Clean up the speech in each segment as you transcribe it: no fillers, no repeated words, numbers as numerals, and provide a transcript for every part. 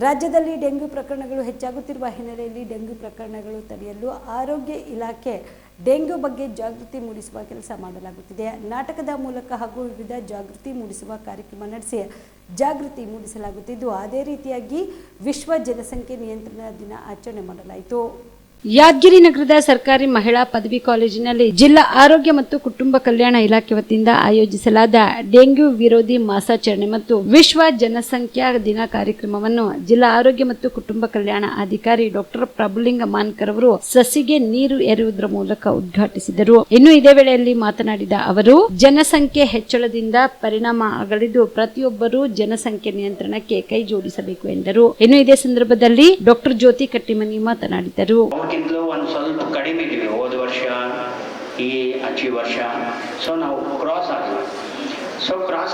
ರಾಜ್ಯದಲ್ಲಿ ಡೆಂಗ್ಯೂ ಪ್ರಕರಣಗಳು ಹೆಚ್ಚಾಗುತ್ತಿರುವ ಹಿನ್ನೆಲೆಯಲ್ಲಿ ಡೆಂಗ್ಯೂ ಪ್ರಕರಣಗಳು ತಡೆಯಲು ಆರೋಗ್ಯ ಇಲಾಖೆ ಡೆಂಗ್ಯೂ ಬಗ್ಗೆ ಜಾಗೃತಿ ಮೂಡಿಸುವ ಕೆಲಸ ಮಾಡಲಾಗುತ್ತಿದೆ. ನಾಟಕದ ಮೂಲಕ ಹಾಗೂ ವಿವಿಧ ಜಾಗೃತಿ ಮೂಡಿಸುವ ಕಾರ್ಯಕ್ರಮ ನಡೆಸಿ ಜಾಗೃತಿ ಮೂಡಿಸಲಾಗುತ್ತಿದ್ದು, ಅದೇ ರೀತಿಯಾಗಿ ವಿಶ್ವ ಜನಸಂಖ್ಯೆ ನಿಯಂತ್ರಣ ದಿನ ಆಚರಣೆ ಮಾಡಲಾಯಿತು. ಯಾದಗಿರಿ ನಗರದ ಸರ್ಕಾರಿ ಮಹಿಳಾ ಪದವಿ ಕಾಲೇಜಿನಲ್ಲಿ ಜಿಲ್ಲಾ ಆರೋಗ್ಯ ಮತ್ತು ಕುಟುಂಬ ಕಲ್ಯಾಣ ಇಲಾಖೆ ವತಿಯಿಂದ ಆಯೋಜಿಸಲಾದ ಡೆಂಗ್ಯೂ ವಿರೋಧಿ ಮಾಸಾಚರಣೆ ಮತ್ತು ವಿಶ್ವ ಜನಸಂಖ್ಯಾ ದಿನ ಕಾರ್ಯಕ್ರಮವನ್ನು ಜಿಲ್ಲಾ ಆರೋಗ್ಯ ಮತ್ತು ಕುಟುಂಬ ಕಲ್ಯಾಣ ಅಧಿಕಾರಿ ಡಾಕ್ಟರ್ ಪ್ರಭುಲಿಂಗ ಮಾನ್ಕರ್ ಅವರು ಸಸಿಗೆ ನೀರು ಎರೆಯುವುದರ ಮೂಲಕ ಉದ್ಘಾಟಿಸಿದರು. ಇನ್ನು ಇದೇ ವೇಳೆಯಲ್ಲಿ ಮಾತನಾಡಿದ ಅವರು, ಜನಸಂಖ್ಯೆ ಹೆಚ್ಚಳದಿಂದ ಪರಿಣಾಮ ಆಗಲಿದ್ದು ಪ್ರತಿಯೊಬ್ಬರೂ ಜನಸಂಖ್ಯೆ ನಿಯಂತ್ರಣಕ್ಕೆ ಕೈ ಜೋಡಿಸಬೇಕು ಎಂದರು. ಇನ್ನು ಇದೇ ಸಂದರ್ಭದಲ್ಲಿ ಡಾಕ್ಟರ್ ಜ್ಯೋತಿ ಕಟ್ಟಿಮನಿ ಮಾತನಾಡಿದರು. ಒಂದು ಸ್ವಲ್ಪ ಕಡಿಮೆ ಇದ್ದೀವಿ ಹೋದ ವರ್ಷ ಈ ಅಚ್ಚಿ ವರ್ಷ. ಸೊ ನಾವು ಕ್ರಾಸ್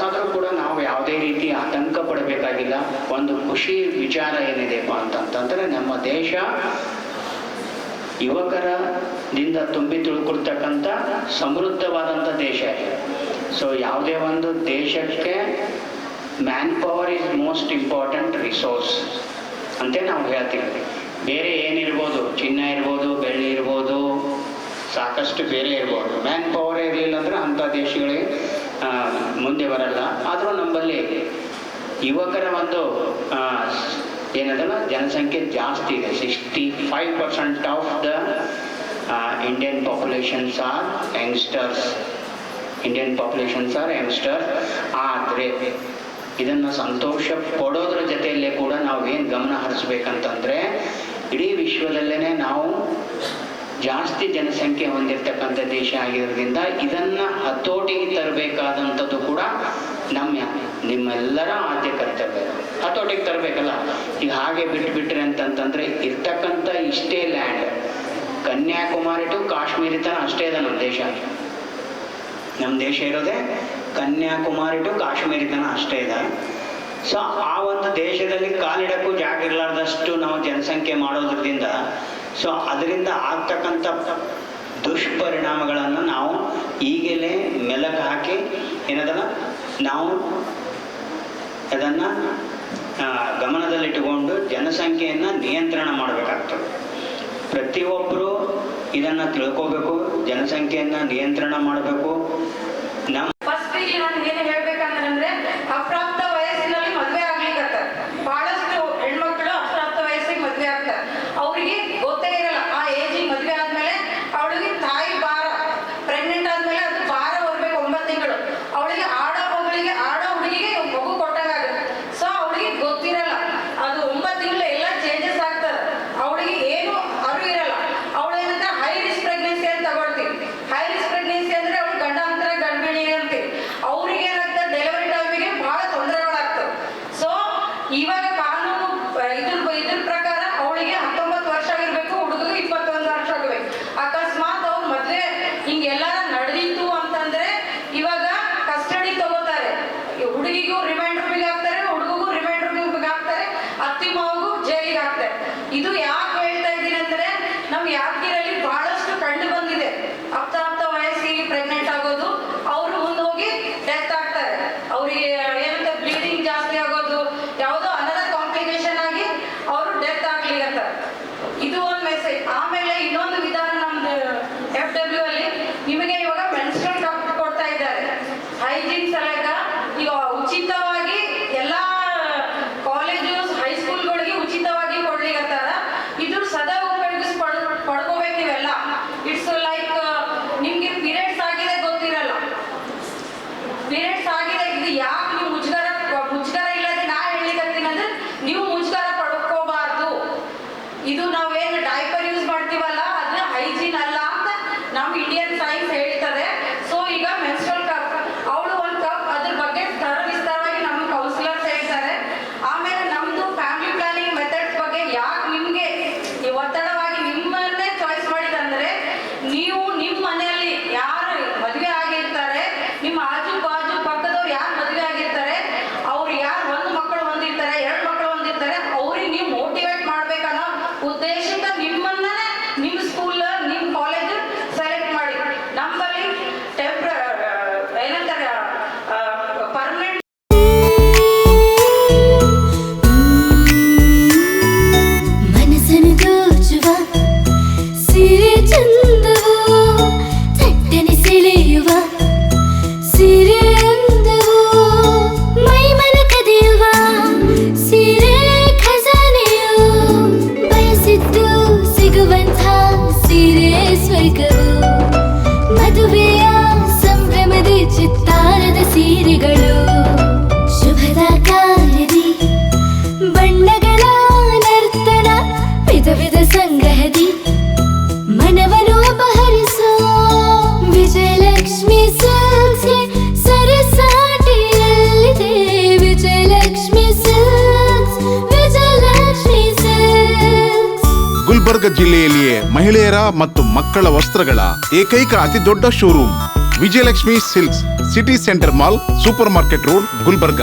ಆದರೂ ಕೂಡ ನಾವು ಯಾವುದೇ ರೀತಿ ಆತಂಕ ಪಡಬೇಕಾಗಿಲ್ಲ. ಒಂದು ಖುಷಿ ವಿಚಾರ ಏನಿದೆಪ್ಪ ಅಂತಂತಂದ್ರೆ, ನಮ್ಮ ದೇಶ ಯುವಕರದಿಂದ ತುಂಬಿ ತುಳ್ಕೊಳ್ತಕ್ಕಂಥ ಸಮೃದ್ಧವಾದಂಥ ದೇಶ. ಸೊ ಯಾವುದೇ ಒಂದು ದೇಶಕ್ಕೆ man power is most important resource ಅಂತ ನಾವು ಹೇಳ್ತೀವಿ. ಬೇರೆ ಏನಿರ್ಬೋದು, ಚಿನ್ನ ಇರ್ಬೋದು, ಬೆಳ್ಳಿ ಇರ್ಬೋದು, ಸಾಕಷ್ಟು ಬೇರೆ ಇರ್ಬೋದು, ಮ್ಯಾನ್ ಪವರ್ ಇರಲಿಲ್ಲ ಅಂದ್ರೆ ಅಂಥ ದೇಶಗಳಿಗೆ ಮುಂದೆ ಬರಲ್ಲ. ಆದರೂ ನಮ್ಮಲ್ಲಿ ಯುವಕರ ಒಂದು ಏನದಲ್ಲ ಜನಸಂಖ್ಯೆ ಜಾಸ್ತಿ ಇದೆ. 65% of the Indian populations are youngsters. ಆದರೆ ಇದನ್ನು ಸಂತೋಷ ಪಡೋದ್ರ ಜೊತೆಯಲ್ಲೇ ಕೂಡ ನಾವು ಏನು ಗಮನ ಹರಿಸ್ಬೇಕಂತಂದ್ರೆ, ಇಡೀ ವಿಶ್ವದಲ್ಲೇ ನಾವು ಜಾಸ್ತಿ ಜನಸಂಖ್ಯೆ ಹೊಂದಿರತಕ್ಕಂಥ ದೇಶ ಆಗಿರೋದ್ರಿಂದ ಇದನ್ನ ಹತೋಟಿಗೆ ತರಬೇಕಾದಂಥದ್ದು ಕೂಡ ನಿಮ್ಮೆಲ್ಲರ ಆದ್ಯ ಕರ್ತವ್ಯ. ಹತೋಟಿಗೆ ತರಬೇಕಲ್ಲ. ಈಗ ಹಾಗೆ ಬಿಟ್ಬಿಟ್ರೆ ಅಂತಂತಂದ್ರೆ ಇರ್ತಕ್ಕಂಥ ಇಷ್ಟೇ ಲ್ಯಾಂಡ್, ಕನ್ಯಾಕುಮಾರಿ ಟು ಕಾಶ್ಮೀರ ತನ ಅಷ್ಟೇ ಇದೆ ನಮ್ಮ ದೇಶ. ನಮ್ಮ ದೇಶ ಇರೋದೇ ಕನ್ಯಾಕುಮಾರಿ ಟು ಕಾಶ್ಮೀರ ತನ ಅಷ್ಟೇ ಇದೆ. ಸೊ ಆ ಒಂದು ದೇಶದಲ್ಲಿ ಕಾಲಿಡಕ್ಕೂ ಜಾಗ ಇರಲಾರ್ದಷ್ಟು ನಾವು ಜನಸಂಖ್ಯೆ ಮಾಡೋದ್ರಿಂದ ಸೊ ಅದರಿಂದ ಆಗ್ತಕ್ಕಂಥ ದುಷ್ಪರಿಣಾಮಗಳನ್ನು ನಾವು ಈಗಲೇ ಮೆಲುಕು ಹಾಕಿ ಏನದಲ್ಲ ನಾವು ಅದನ್ನು ಗಮನದಲ್ಲಿಟ್ಟುಕೊಂಡು ಜನಸಂಖ್ಯೆಯನ್ನು ನಿಯಂತ್ರಣ ಮಾಡಬೇಕಾಗ್ತದೆ. ಪ್ರತಿಯೊಬ್ಬರು ಇದನ್ನು ತಿಳ್ಕೋಬೇಕು, ಜನಸಂಖ್ಯೆಯನ್ನು ನಿಯಂತ್ರಣ ಮಾಡಬೇಕು. ನಮ್ಮ ಏನು ಹೇಳ್ಬೇಕಂತಂದ್ರೆ, ಅಪ್ರಾಪ್ತ ವಯಸ್ಸಿನಲ್ಲಿ ಮದುವೆ ಆಗ್ಲಿಕ್ಕೆ ಬಹಳಷ್ಟು ಹೆಣ್ಮಕ್ಳು ಅಪ್ರಾಪ್ತ ವಯಸ್ಸಿಗೆ ಮದುವೆ ಆಗ್ತಾರೆ. ಅವರಿಗೆ ಗೊತ್ತೇ ಇರಲ್ಲ. ಆ ಏಜಿಗೆ ಮದುವೆ ಆದ್ಮೇಲೆ ಅವಳಿಗೆ ತಾಯಿ ಭಾರ, ಪ್ರೆಗ್ನೆಂಟ್ ಆದ್ಮೇಲೆ ಅದು ಭಾರ ಬರ್ಬೇಕು 9 ತಿಂಗಳು. ಅವಳಿಗೆ ಆಡೋ ಹುಡುಗಿಗೆ ಮಗು ಕೊಟ್ಟಾಗುತ್ತೆ. ಸೊ ಅವಳಿಗೆ ಗೊತ್ತಿರಲ್ಲ. ಅದು 9 ತಿಂಗಳು ಎಲ್ಲ ಚೇಂಜಸ್ ಆಗ್ತದೆ. ಅವಳಿಗೆ ಏನು ಅರಿವು ಇರಲ್ಲ. ಅವಳೇನಂತ ಹೈ ರಿಸ್ಕ್ ಪ್ರೆಗ್ನೆನ್ಸಿ ಅಂತ ತಗೊಳ್ತೀವಿ. ಹೈ ರಿಸ್ಕ್ ಪ್ರೆಗ್ನೆನ್ಸಿ ಅಂದ್ರೆ ಅವಳು ಗಂಡಾಂತರ ಗರ್ಭಿಣಿ ಅಂತೀವಿ. ಅವ್ರಿಗೆ ಏನಾಗ್ತದೆ, ಡೆಲಿವರಿ ಟೈಮಿಗೆ ಬಹಳ ತೊಂದರೆಗಳಾಗ್ತವೆ. ಸೊ ಇವಾಗ ಕಾನೂನು ಇದ್ರ ಪ್ರಕಾರ ಅವಳಿಗೆ 19 ವರ್ಷ ಆಗಿರ್ಬೇಕು, ಹುಡುಗಿಗೆ 21 ವರ್ಷ ಆಗಬೇಕು. ಅಕಸ್ಮಾತ್ ಅವ್ರ ಮದ್ವೆ ಹಿಂಗೆಲ್ಲಾರ ನಡೆದಿತ್ತು ಅಂತಂದ್ರೆ ಇವಾಗ ಕಸ್ಟಡಿ ತಗೋತಾರೆ. ಹುಡುಗಿಗೂ ರಿಮೈಂಡ್ ರೂಮಿಗೆ ಹಾಕ್ತಾರೆ, ಹುಡುಗಿಗೂ ರಿಮೈಂಡ್ ರೂಮಿಗೆ ಹಾಕ್ತಾರೆ, ಅತ್ತಿ ಮಾವಿಗೂ ಜೈಲಿಗೆ ಹಾಕ್ತಾರೆ. ಇದು ಯಾಕೆ ಹೇಳ್ತಾ ಇದ್ದೀನಿ ಅಂದ್ರೆ, ನಮ್ ಯಾದಗಿರಿಯಲ್ಲಿ ಬಹಳಷ್ಟು ಕಂಡು ಬಂದಿದೆ. ಅಪ್ತ ವಯಸ್ಸಿಗೆ ಪ್ರೆಗ್ನೆಂಟ್ ಆಗೋದು, ಅವರು ಮುಂದೆ ಹೋಗಿ ಡೆತ್ ಆಗ್ತಾರೆ. ಅವರಿಗೆ ಏನಂತ ಬ್ಲೀಡಿಂಗ್ ಜಾಸ್ತಿ ಆಗೋದು, ಯಾವುದೋ ಅನದರ್ ಕಾಂಪ್ಲಿಕೇಶನ್ ಆಗಿ ಅವರು ಡೆತ್ ಆಗ್ಲಿಕ್ಕೆ. ಇದು ಒಂದು ಮೆಸೇಜ್. ಆಮೇಲೆ ಇನ್ನೊಂದು ವಿಧಾನ ನಮ್ದು FW ಅಲ್ಲಿ ನಿಮಗೆ ಇವಾಗ ಮೆನ್ಸ್ಟ್ರಲ್ ಕಪ್ ಕೊಡ್ತಾ ಇದ್ದಾರೆ. ಹೈಜೀನ್ ಸಲಕ ಈಗ ಉಚಿತವಾಗಿ ಎಲ್ಲಾ ಕಾಲೇಜು ಹೈಸ್ಕೂಲ್ಗಳಿಗೆ ಉಚಿತವಾಗಿ ಕೊಡ್ಲಿಕ್ಕತ್ತಾರ. ಇದ್ರ ಸದಾ ಪಡ್ಕೋಬೇಕು ನೀವೆಲ್ಲ. ಇಟ್ಸ್ ಲೈಕ್ ನಿಮ್ಗೆ ಪೀರಿಯಡ್ಸ್ ಆಗಿದೆ ಗೊತ್ತಿರಲ್ಲ. ಪೀರಿಯಡ್ಸ್ ಆಗಿದೆ, ಇದು ಯಾಕೆ ನೀವು ಮುಜುಗರ ಇಲ್ಲದೆ ನಾ ಹೇಳಿಕತ್ತೀನಿ ಅಂದ್ರೆ, ನೀವು ಮುಜುಗರ ಪಡ್ಕೋಬಾರ್ದು. ಇದು ನಾವೇನು ಡೈಪರ್ ಯೂಸ್ ಮಾಡ್ತೀವಲ್ಲ, ಅದನ್ನ ಗುಲ್ಬರ್ಗ ಜಿಲ್ಲೆಯಲ್ಲಿಯೇ ಮಹಿಳೆಯರ ಮತ್ತು ಮಕ್ಕಳ ವಸ್ತ್ರಗಳ ಏಕೈಕ ಅತಿ ದೊಡ್ಡ showroom Vijayalakshmi silks, city centre mall, super market road, Gulbarga.